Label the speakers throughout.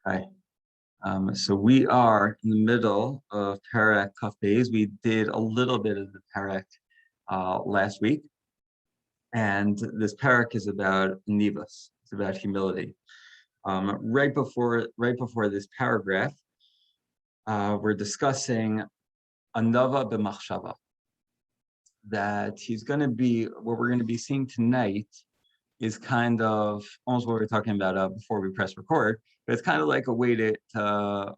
Speaker 1: Hi. So we are in the middle of Parak Kaf Beis. We did a little bit of the Parak last week, and this Parak is about nivus. It's about humility. Right before this paragraph, we're discussing anava b'machshava. That he's going to be what we're going to be seeing tonight is kind of almost what we were talking about before we press record, but it's kind of like a way to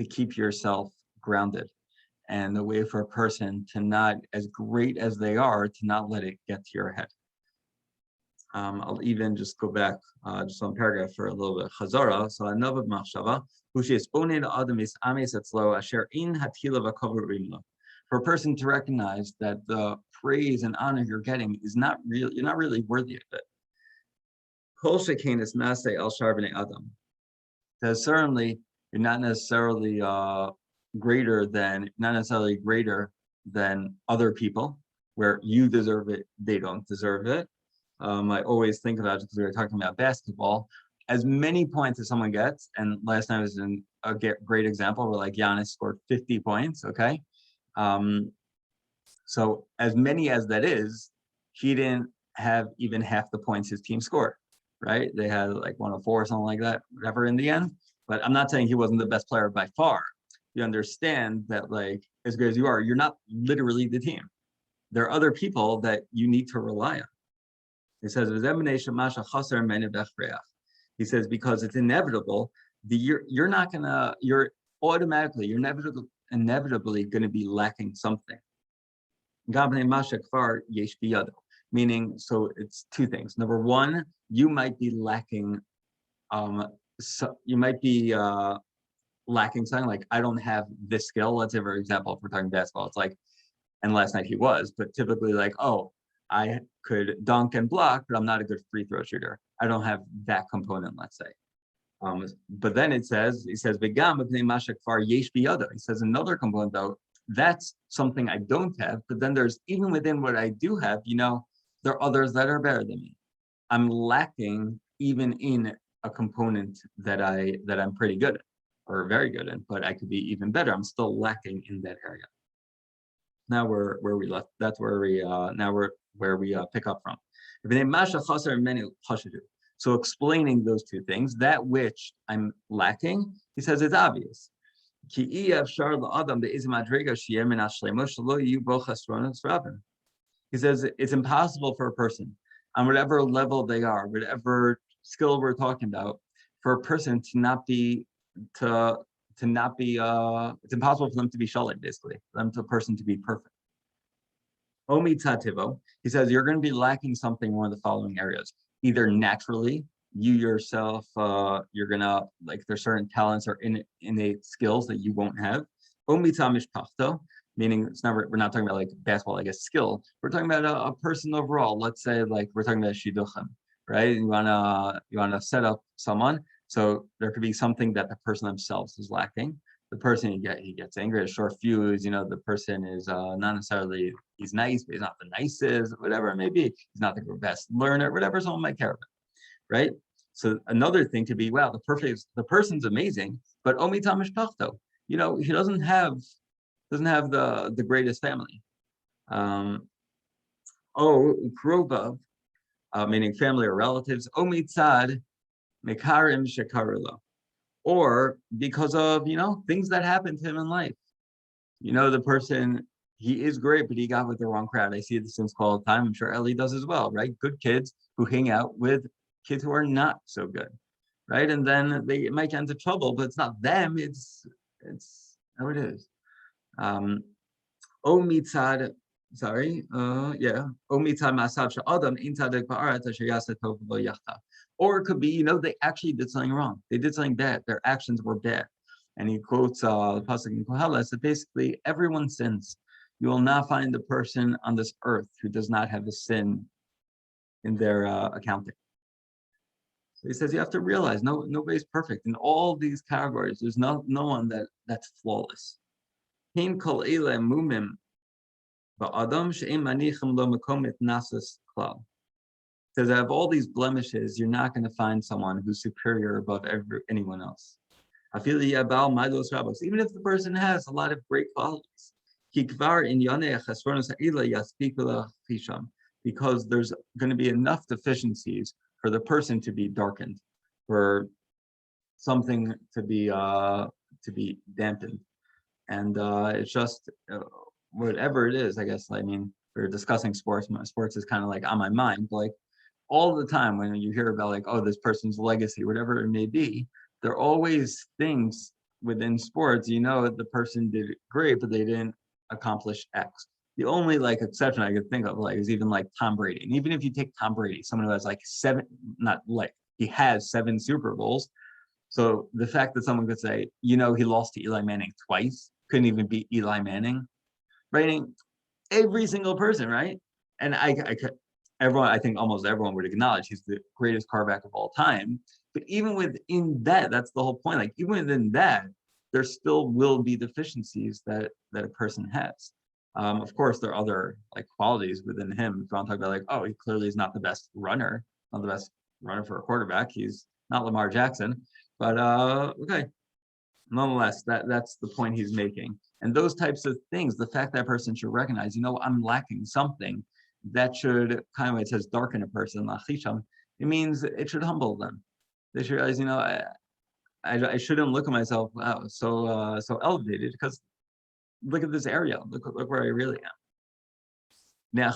Speaker 1: keep yourself grounded, and a way for a person to not, as great as they are, to not let it get to your head. I'll even just go back just one paragraph for a little bit. Chazara, so another machshava, adam is ames etzlo asher in hatila v'kavod rimlo. For a person to recognize that the praise and honor you're getting is not real, you're not really worthy of it. Kol shekein is naseh el shar b'nei adam. That certainly you're not necessarily greater than other people, where you deserve it, they don't deserve it. I always think about it because we were talking about basketball. As many points as someone gets, and last night was a great example where like Giannis scored 50 points. Okay, so as many as that is, he didn't have even half the points his team scored. Right? They had like 104 or something like that, whatever in the end. But I'm not saying he wasn't the best player by far. You understand that, like, as good as you are, you're not literally the team. There are other people that you need to rely on. He says, he says, because it's inevitable, you're inevitably going to be lacking something. Meaning, so it's two things. Number one, you might be lacking, lacking something, like I don't have this skill. Let's say, for example, if we're talking basketball, it's like, and last night he was, but typically like, oh, I could dunk and block, but I'm not a good free throw shooter. I don't have that component, let's say. But then he says, he says another component though, that's something I don't have, but then there's, even within what I do have, there are others that are better than me. I'm lacking even in a component that I'm pretty good at, or very good at, but I could be even better. I'm still lacking in that area. Now we're where we left. That's where we pick up from. So explaining those two things, that which I'm lacking, he says it's obvious. He says it's impossible for a person, on whatever level they are, whatever skill we're talking about, for a person to not be, it's impossible for them to be shalit, basically, for them, to a person to be perfect. Omi tativo, he says you're going to be lacking something in one of the following areas. Either naturally, you yourself, you're gonna, like, there's certain talents or innate skills that you won't have. Omi tamishpachto, meaning we're not talking about like basketball, like a skill. We're talking about a person overall. Let's say like we're talking about shidduchim, right? You wanna set up someone, so there could be something that the person themselves is lacking. The person he gets angry, a short fuse. The person is not necessarily, he's nice, but he's not the nicest, whatever it may be. He's not the best learner, whatever someone might care about, right? So another thing could be, wow, the person's amazing, but omi tamishpachto, he doesn't have the greatest family. Krovav, meaning family or relatives, omi tzad mekarim shekarulo. Or because of, things that happen to him in life. The person, he is great, but he got with the wrong crowd. I see this in school all the time. I'm sure Ellie does as well, right? Good kids who hang out with kids who are not so good, right? And then they might get into trouble, but it's not them. It's how it is. Or it could be, they actually did something wrong. They did something bad. Their actions were bad. And he quotes the pasuk in Koheles that basically everyone sins. You will not find a person on this earth who does not have a sin in their accounting. So he says you have to realize nobody's perfect in all these categories. There's no one that's flawless. Says I have all these blemishes, you're not going to find someone who's superior above anyone else. Even if the person has a lot of great qualities. Because there's going to be enough deficiencies for the person to be darkened, for something to be dampened. And it's just whatever it is, I guess. I mean, we're discussing sports. Sports is kind of like on my mind. Like all the time when you hear about like, oh, this person's legacy, whatever it may be, there are always things within sports. The person did great, but they didn't accomplish X. The only like exception I could think of like is even like Tom Brady. And even if you take Tom Brady, someone who has like he has 7 Super Bowls. So the fact that someone could say, he lost to Eli Manning twice, couldn't even beat Eli Manning, right? Every single person, right? And everyone, I think almost everyone would acknowledge he's the greatest quarterback of all time. But even within that, that's the whole point. Like even within that, there still will be deficiencies that a person has. Of course, there are other like qualities within him. If you want to talk about like, oh, he clearly is not the best runner, not the best runner for a quarterback. He's not Lamar Jackson. But okay, nonetheless, that's the point he's making. And those types of things, the fact that person should recognize, I'm lacking something, that should kind of, it says darken a person, it means it should humble them. They should realize, I shouldn't look at myself so elevated, because look at this area, look where I really am.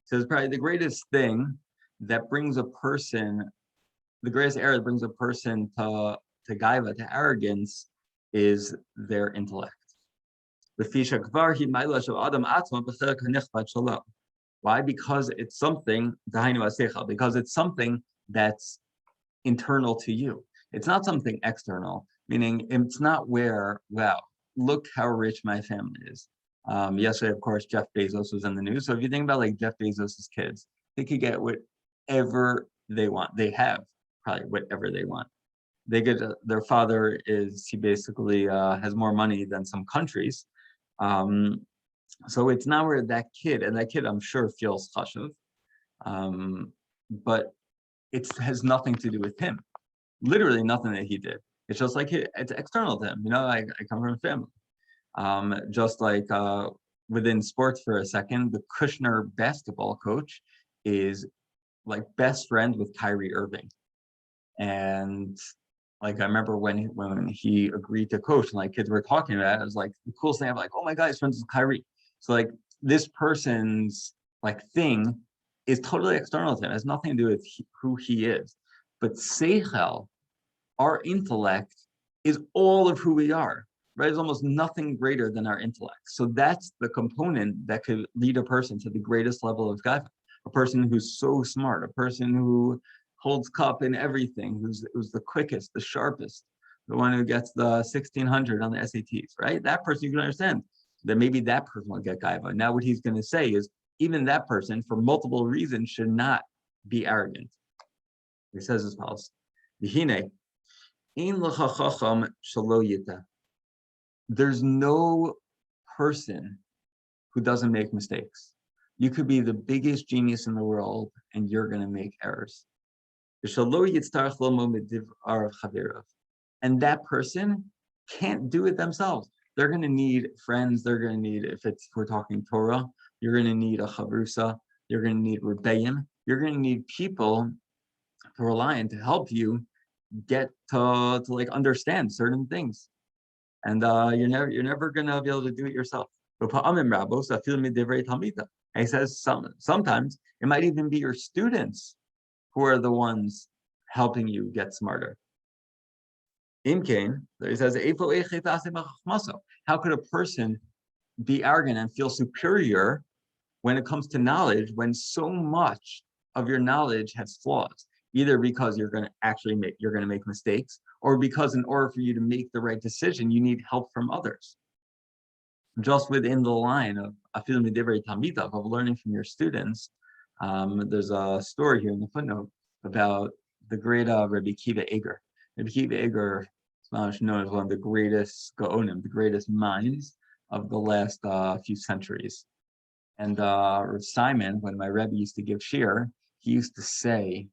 Speaker 1: Says probably the greatest thing that brings a person, the greatest error that brings a person to gaiva, to arrogance, is their intellect. Why? Because it's something that's internal to you. It's not something external, meaning it's not where, wow, look how rich my family is. Yesterday, of course, Jeff Bezos was in the news. So if you think about like Jeff Bezos's kids, they could get whatever they want. They have probably whatever they want. They get their father he basically has more money than some countries. So it's not where that kid, and that kid I'm sure feels chashuv, but it has nothing to do with him. Literally nothing that he did. It's just like it's external to him. I come from a family. Just like within sports for a second, the Kushner basketball coach is like best friend with Kyrie Irving. And like I remember when he agreed to coach, and like kids were talking about it, it was like the coolest thing. I'm like, oh my God, he's friends with Kyrie. So like this person's like thing is totally external to him. It has nothing to do with who he is. But seichel, our intellect, is all of who we are. Right? There's almost nothing greater than our intellect. So that's the component that could lead a person to the greatest level of gaiva. A person who's so smart, a person who holds cup in everything, who's the quickest, the sharpest, the one who gets the 1600 on the SATs, right? That person, you can understand that maybe that person will get gaiva. Now what he's going to say is even that person, for multiple reasons, should not be arrogant. He says as follows: there's no person who doesn't make mistakes. You could be the biggest genius in the world and you're going to make errors. And that person can't do it themselves. They're going to need friends. They're going to need, if we're talking Torah, you're going to need a chavrusa. You're going to need rebbeim. You're going to need people to rely on to help you get to like understand certain things. And you're never going to be able to do it yourself. And he says sometimes it might even be your students who are the ones helping you get smarter. In Cain, he says, how could a person be arrogant and feel superior when it comes to knowledge, when so much of your knowledge has flaws? Either because you're going to make mistakes, or because in order for you to make the right decision, you need help from others. Just within the line of afil midivrei talmidav, of learning from your students, there's a story here in the footnote about the great Rabbi Kiva Eger. Rabbi Kiva Eger is known as one of the greatest gaonim, the greatest minds of the last few centuries. And Simon, when my Rebbe used to give shiur, he used to say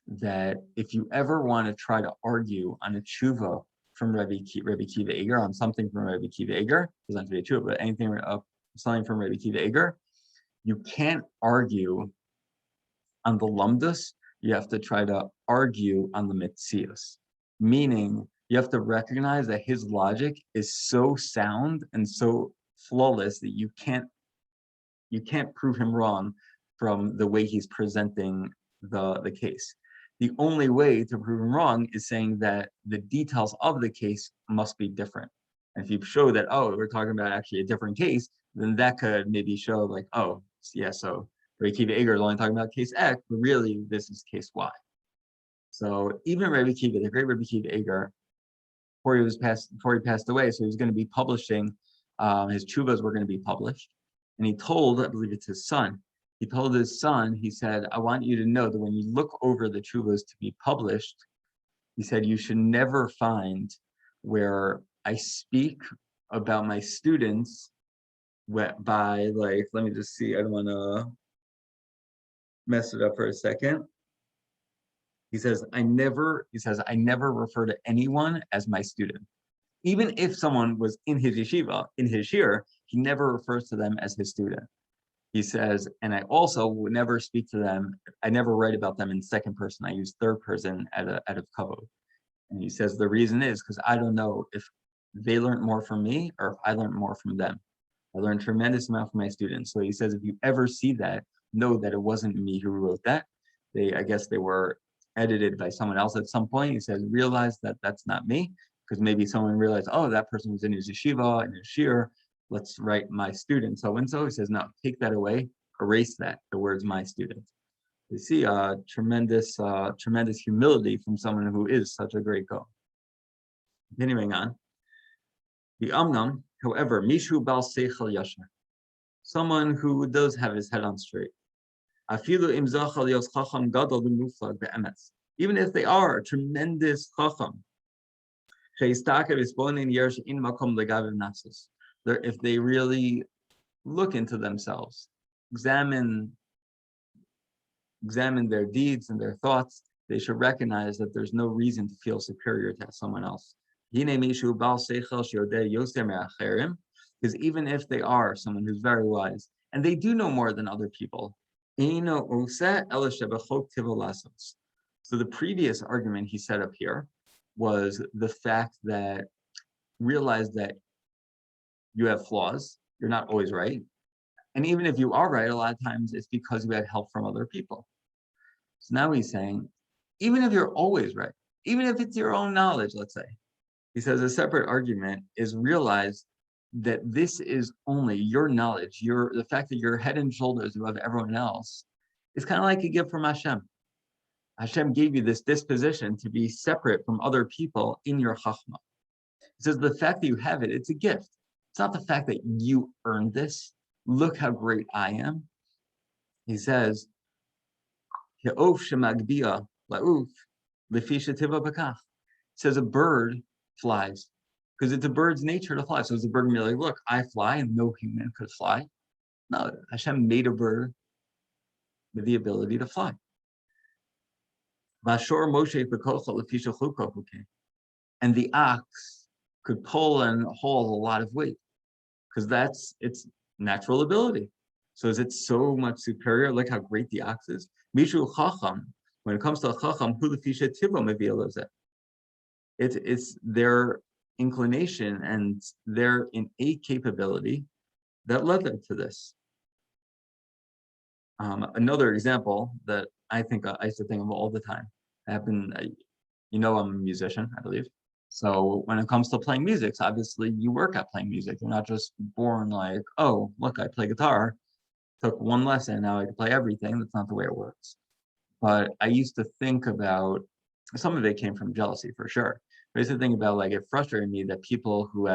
Speaker 1: that if you ever want to try to argue on a tshuva from Rabbi Kiva Eger, on something from Rabbi Kiva Eger, doesn't have to be a tshuva, but anything something from Rabbi Kiva Eger, you can't argue on the lumdus. You have to try to argue on the mitzias, meaning you have to recognize that his logic is so sound and so flawless that you can't prove him wrong from the way he's presenting the case. The only way to prove him wrong is saying that the details of the case must be different. And if you show that, oh, we're talking about actually a different case, then that could maybe show like, oh, yeah, so Rabbi Kiva Eger is only talking about case X, but really this is case Y. So even Rabbi Kiva, the great Rabbi Kiva Eger, before he passed away, so he was going to be publishing, his tshuvas were going to be published. And he told, I believe it's his son, he told his son, he said, I want you to know that when you look over the tshuvas to be published, he said, you should never find where I speak about my students by like, let me just see, I don't want to mess it up for a second. He says, I never refer to anyone as my student. Even if someone was in his yeshiva, in his shiur, he never refers to them as his student. He says, and I also would never speak to them, I never write about them in second person. I use third person out of kavod. And he says, the reason is because I don't know if they learned more from me or if I learned more from them. I learned tremendous amount from my students. So he says, if you ever see that, know that it wasn't me who wrote that. I guess they were edited by someone else at some point. He says, realize that that's not me, because maybe someone realized, oh, that person was in his yeshiva, in his shiur, let's write my student so-and-so. He says, no, take that away, erase that, the words my student. You see tremendous humility from someone who is such a great Gaon. Continuing on, the Amnam, however, Mishu Bal Seichel Yashar, someone who does have his head on straight. Afilu im zachal yos chacham gadol b'muflag be'emes, even if they are a tremendous chacham, she'istaka v'sponin yesh in makom legav nafsus, if they really look into themselves, examine their deeds and their thoughts, they should recognize that there's no reason to feel superior to someone else. Because even if they are someone who's very wise, and they do know more than other people, so the previous argument he set up here was the fact that realize that you have flaws, you're not always right. And even if you are right, a lot of times it's because you had help from other people. So now he's saying, even if you're always right, even if it's your own knowledge, let's say, he says a separate argument is realize that this is only your knowledge, the fact that you're head and shoulders above everyone else is kind of like a gift from Hashem. Hashem gave you this disposition to be separate from other people in your chachma. He says the fact that you have it, it's a gift. It's not the fact that you earned this. Look how great I am. He says, says a bird flies because it's a bird's nature to fly. So is the bird merely, look, I fly and no human could fly? No, Hashem made a bird with the ability to fly. And the ox could pull and haul a lot of weight because that's its natural ability. So is it so much superior? Look how great the ox is. Mishu chacham, when it comes to a chacham, hu lefisha tivo mevi'elo zeh. It's their inclination and their innate capability that led them to this. Another example that I think I used to think of all the time happened. I'm a musician, I believe. So when it comes to playing music, obviously you work at playing music. You're not just born like, oh, look, I play guitar, took one lesson, now I can play everything. That's not the way it works. But I used to think about, some of it came from jealousy for sure. But I used to think about it frustrated me that people who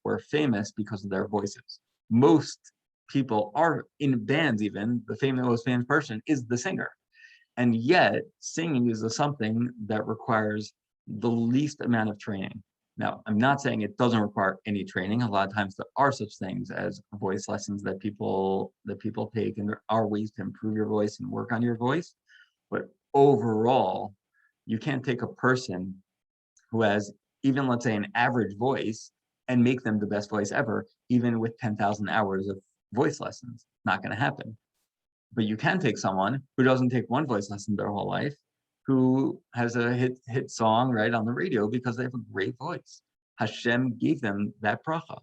Speaker 1: were famous because of their voices. Most people are in bands even, the most famous person is the singer. And yet singing is something that requires the least amount of training. Now, I'm not saying it doesn't require any training. A lot of times there are such things as voice lessons that people take, and there are ways to improve your voice and work on your voice. But overall, you can't take a person who has even, let's say, an average voice and make them the best voice ever, even with 10,000 hours of voice lessons. Not going to happen. But you can take someone who doesn't take one voice lesson their whole life, who has a hit song right on the radio because they have a great voice. Hashem gave them that bracha.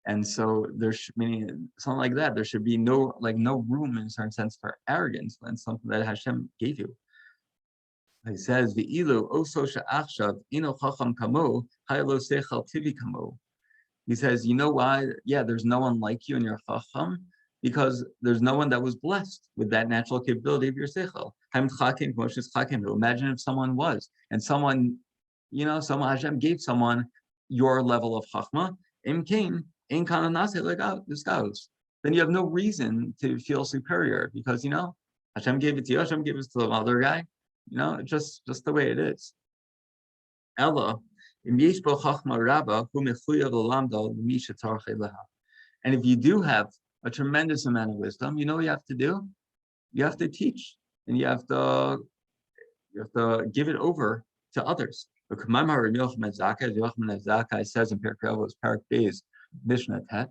Speaker 1: And so meaning something like that, there should be no room in a certain sense for arrogance when something that Hashem gave you. He says, "Ve'ilu oso she'achshav ino chacham kamo, haylo sechal tivi kamo." He says, you know why? Yeah, there's no one like you in your chacham, because there's no one that was blessed with that natural capability of your sechel. Imagine if someone was, and someone Hashem gave someone your level of chachma, this goes. Then you have no reason to feel superior because Hashem gave it to you, Hashem gave it to the other guy. Just the way it is. Ella, and if you do have a tremendous amount of wisdom, you know what you have to do? You have to teach, and you have to give it over to others. Says in Pirkei Avos, Parak Beis, Mishnah Tet,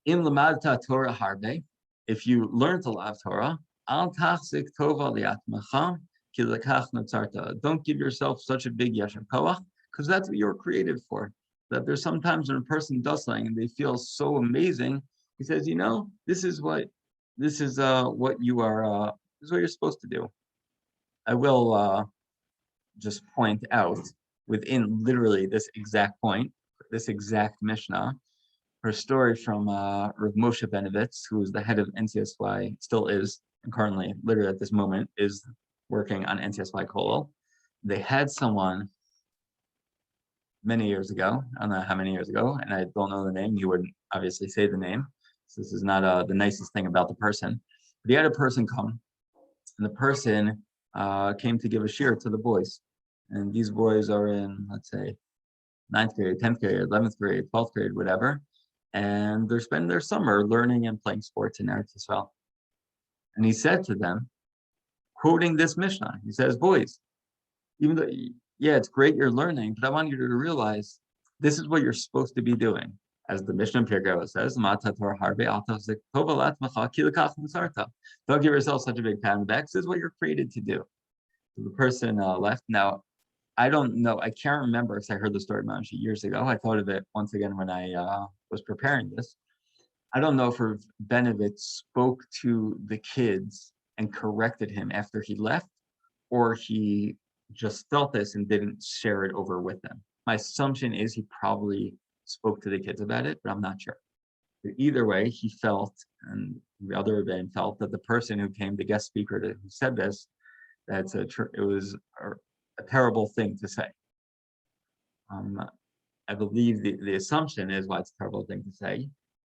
Speaker 1: Im lamadta Torah harbe, if you learn to love Torah, al tachzik tova liatmacha ki lekach natzarta. Don't give yourself such a big yesher koach, because that's what you're created for. That there's sometimes when a person does something and they feel so amazing, he says, this is what you are. This is what you're supposed to do. I will just point out within literally this exact point, this exact Mishnah, her story from Rav Moshe Benovitz, who is the head of NCSY, still is, and currently, literally at this moment, is working on NCSY Kollel. They had someone many years ago, I don't know how many years ago, and I don't know the name. He wouldn't obviously say the name. So this is not the nicest thing about the person. But he had a person come, and the person came to give a shiur to the boys. And these boys are in, let's say, 9th grade, 10th grade, 11th grade, 12th grade, whatever. And they're spending their summer learning and playing sports in Eretz Yisrael. And he said to them, quoting this Mishnah, he says, boys, even though, yeah, it's great you're learning, but I want you to realize this is what you're supposed to be doing. As the Mishnah in Pirkei Avos says, don't give yourself such a big pat on the back. This is what you're created to do. So the person left. Now, I don't know. I can't remember because I heard the story about years ago. I thought of it once again when I was preparing this. I don't know if Benovitz spoke to the kids and corrected him after he left, or he just felt this and didn't share it over with them. My assumption is he probably spoke to the kids about it, but I'm not sure. But either way, he felt, and the other Rebbe felt, that the person who came, the guest speaker who said this, it was a terrible thing to say. I believe the assumption is why it's a terrible thing to say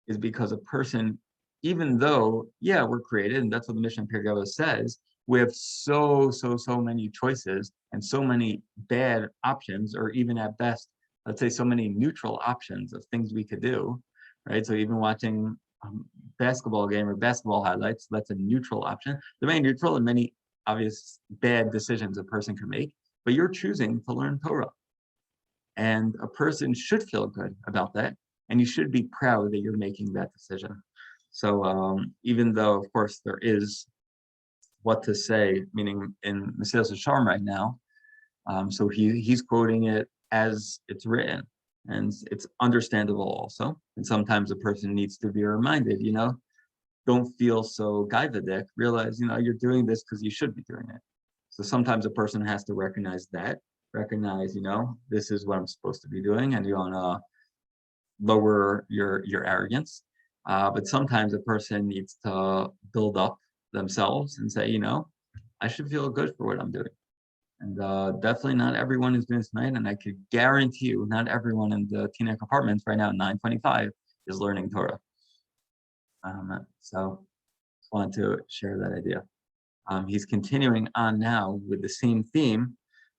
Speaker 1: is because a person, even though, yeah, we're created, and that's what the Mishnah in Pirkei Avos says, we have so many choices and so many bad options, or even at best, let's say so many neutral options of things we could do, right? So even watching basketball game or basketball highlights, that's a neutral option. There are many neutral and many obvious bad decisions a person can make, but you're choosing to learn Torah. And a person should feel good about that, and you should be proud that you're making that decision. So even though, of course, there is what to say, meaning in Mesilat Yesharim right now, so he's quoting it as it's written, and it's understandable also. And sometimes a person needs to be reminded, don't feel so gaivadik. Realize, you're doing this because you should be doing it. So sometimes a person has to recognize, this is what I'm supposed to be doing, and you want to lower your arrogance. But sometimes a person needs to build up themselves and say, I should feel good for what I'm doing. And definitely not everyone is doing this tonight, and I could guarantee you not everyone in the Teaneck apartments right now at 9:25 is learning Torah. So just wanted to share that idea. He's continuing on now with the same theme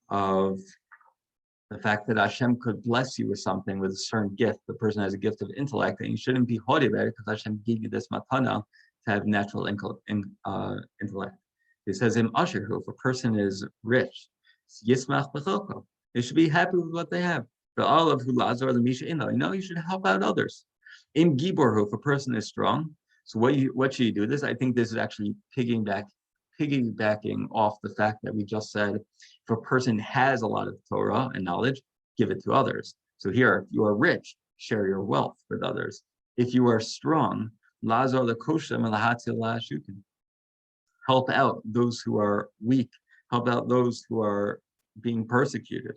Speaker 1: of the fact that Hashem could bless you with something, with a certain gift. The person has a gift of intellect, and you shouldn't be haughty about it because Hashem gave you this matana to have natural intellect. It says in Asher, if a person is rich, Yismach b'chelko, they should be happy with what they have. The olive who lazar the misha ino, you should help out others. In Gibor, if a person is strong, so what should you do? This, I think this is actually piggybacking off the fact that we just said, if a person has a lot of Torah and knowledge, give it to others. So here, if you are rich, share your wealth with others. If you are strong, lazar the koshem lahatzil la'ashukin, help out those who are weak, help out those who are being persecuted.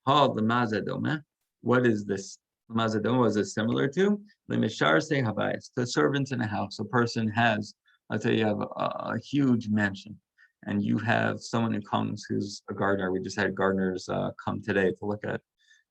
Speaker 1: The mazadoma. What is this? Mazadoma was it similar to? The mishar say habayis, the servants in a house. A person has, let's say you have a huge mansion, and you have someone who comes who's a gardener. We just had gardeners come today to look at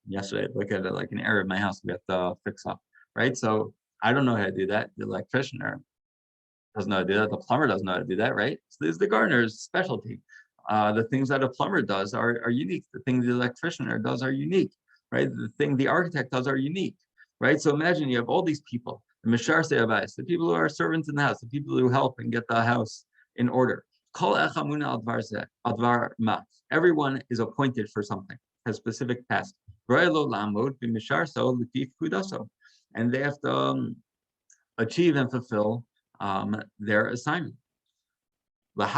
Speaker 1: look at it like an area of my house we have to fix up, right? So I don't know how to do that. The electrician doesn't know how to do that. The plumber doesn't know how to do that, right? So this is the gardener's specialty. The things that a plumber does are unique. The things the electrician does are unique, right? The thing the architect does are unique, right? So imagine you have all these people, the Mishar Se'avais, the people who are servants in the house, the people who help and get the house in order. Everyone is appointed for something, has specific tasks. And they have to achieve and fulfill their assignment. In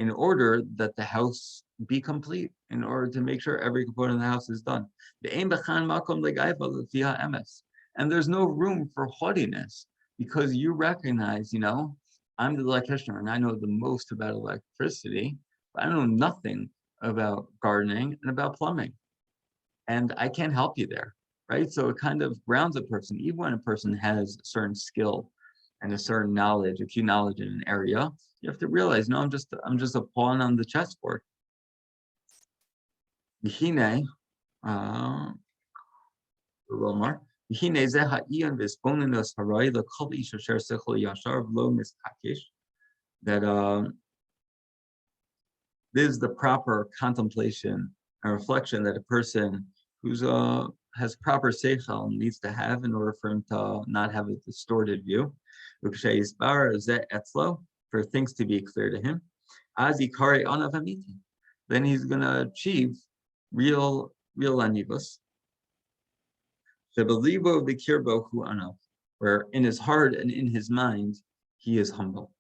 Speaker 1: order that the house be complete, in order to make sure every component of the house is done. And there's no room for haughtiness because you recognize, I'm the electrician and I know the most about electricity, but I know nothing about gardening and about plumbing. And I can't help you there, right? So it kind of grounds a person, even when a person has a certain skill and a certain knowledge, a key knowledge in an area, you have to realize, no, I'm just a pawn on the chessboard. A little more. That this is the proper contemplation and reflection that a person who's has proper seichel needs to have in order for him to not have a distorted view. For things to be clear to him. Then he's going to achieve real anivus. Where in his heart and in his mind, he is humble.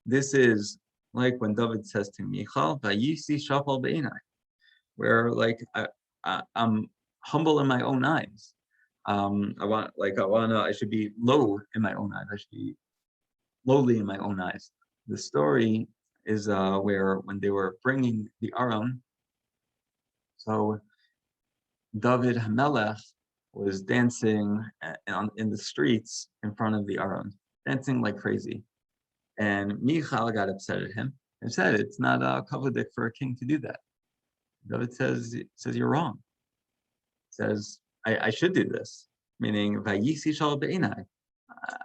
Speaker 1: This is like when David says to Michal, where I'm humble in my own eyes. I should be low in my own eyes. I should be lowly in my own eyes. The story is where when they were bringing the Aron, so David Hamelech was dancing in the streets in front of the Aron, dancing like crazy. And Michal got upset at him and said, it's not a kavadik for a king to do that. David says you're wrong. Says, I should do this, meaning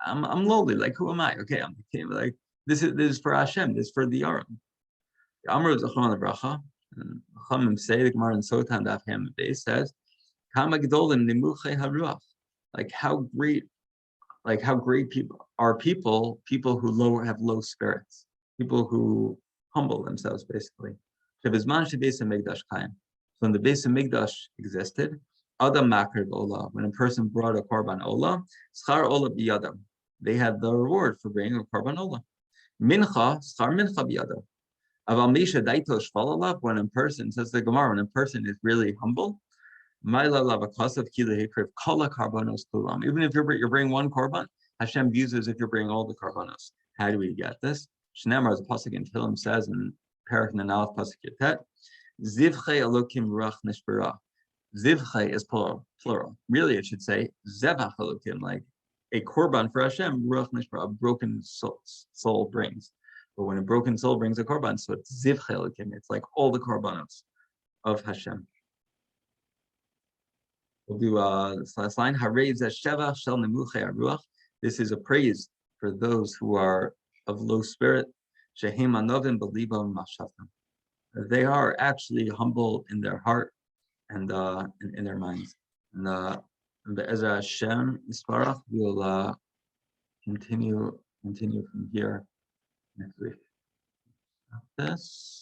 Speaker 1: I'm lowly. Like, who am I? Okay, I'm the king. Like, this is for Hashem. This is for the Aron. The Amr of Zachron Bracha, Chachamim say the Gemara in Sotan Daf Ham Beis says, Kama Gedolim Nimuchei Haruach. Like how great people are people who have low spirits, people who humble themselves basically. So when the Beis Hamikdash existed, Adam Makar Ola, when a person brought a Korban Ola, Schar Ola biyadam, they had the reward for bringing a Korban Ola. Mincha, Schar Mincha biyadam. Aval Misha Daito Shvalalav, when a person, says the Gemara, when a person is really humble, even if you're bringing one korban, Hashem views it as if you're bringing all the korbanos. How do we get this? Shneimar, as the pasuk in Tehillim says in Perek Nanalef pasuk Yatet, Zivchei Elokim Ruach Nishbara. Zivchei is plural. Really, it should say Zevach Elokim, like a korban for Hashem. Ruach Nishbara, a broken soul brings. But when a broken soul brings a korban, so it's Zivchei Elokim. It's like all the korbanos of Hashem. We'll do this last line. This is a praise for those who are of low spirit. They are actually humble in their heart and in their minds. And the Ezra Hashem Isparach will continue from here next week. This.